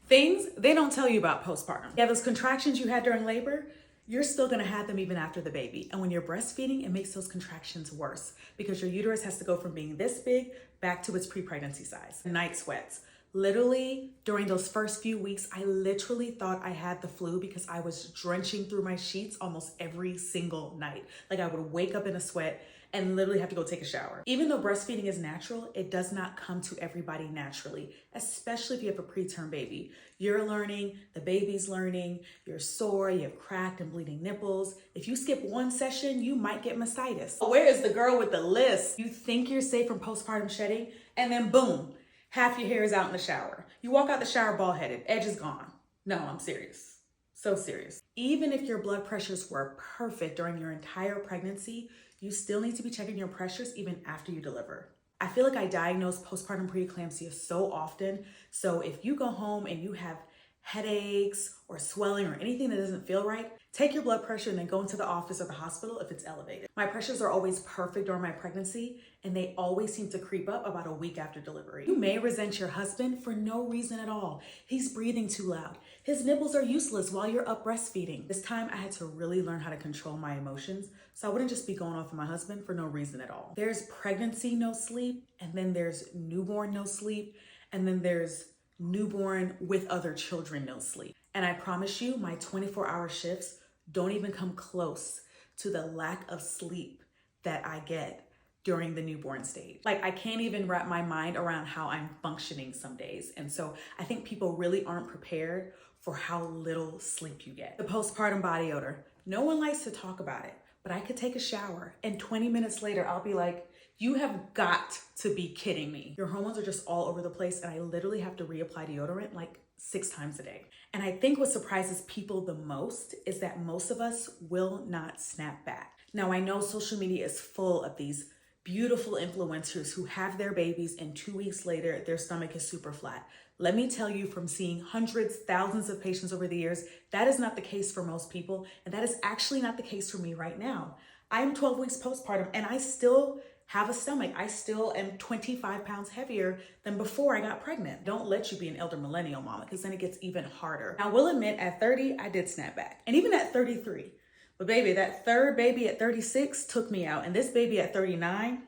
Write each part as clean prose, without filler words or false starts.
Things they don't tell you about postpartum. Yeah, those contractions you had during labor, you're still gonna have them even after the baby. And when you're breastfeeding, it makes those contractions worse because your uterus has to go from being this big back to its pre-pregnancy size. Night sweats. Literally, during those first few weeks, I literally thought I had the flu because I was drenching through my sheets almost every single night. Like I would wake up in a sweat and literally have to go take a shower. Even though breastfeeding is natural, it does not come to everybody naturally, especially if you have a preterm baby. You're learning, the baby's learning, you're sore, you have cracked and bleeding nipples. If you skip one session, you might get mastitis. Where is the girl with the list? You think you're safe from postpartum shedding, and then boom, half your hair is out in the shower. You walk out the shower bald-headed, edge is gone. No, I'm serious. So serious. Even if your blood pressures were perfect during your entire pregnancy, you still need to be checking your pressures even after you deliver. I feel like I diagnose postpartum preeclampsia so often. So if you go home and you have headaches or swelling or anything that doesn't feel right, take your blood pressure and then go into the office or the hospital if it's elevated. My pressures are always perfect during my pregnancy, and they always seem to creep up about a week after delivery. You may resent your husband for no reason at all. He's breathing too loud. His nipples are useless while you're up breastfeeding. This time I had to really learn how to control my emotions so I wouldn't just be going off on my husband for no reason at all. There's pregnancy no sleep, and then there's newborn no sleep, and then there's newborn with other children no sleep. And I promise you, my 24-hour shifts don't even come close to the lack of sleep that I get during the newborn stage. Like, I can't even wrap my mind around how I'm functioning some days. And so I think people really aren't prepared for how little sleep you get. The postpartum body odor. No one likes to talk about it, but I could take a shower and 20 minutes later, I'll be like, you have got to be kidding me. Your hormones are just all over the place, and I literally have to reapply deodorant like 6 times a day. And I think what surprises people the most is that most of us will not snap back. Now, I know social media is full of these beautiful influencers who have their babies and 2 weeks later, their stomach is super flat. Let me tell you, from seeing hundreds, thousands of patients over the years, that is not the case for most people. And that is actually not the case for me right now. I'm 12 weeks postpartum and I still have a stomach. I still am 25 pounds heavier than before I got pregnant. Don't let you be an elder millennial mama, because then it gets even harder. I will admit, at 30, I did snap back. And even at 33. But baby, that third baby at 36 took me out. And this baby at 39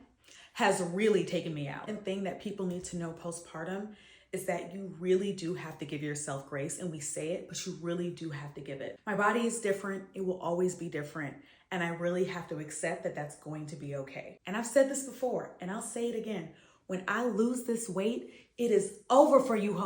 has really taken me out. And thing that people need to know postpartum is that you really do have to give yourself grace. And we say it, but you really do have to give it. My body is different. It will always be different. And I really have to accept that that's going to be okay. And I've said this before, and I'll say it again. When I lose this weight, it is over for you.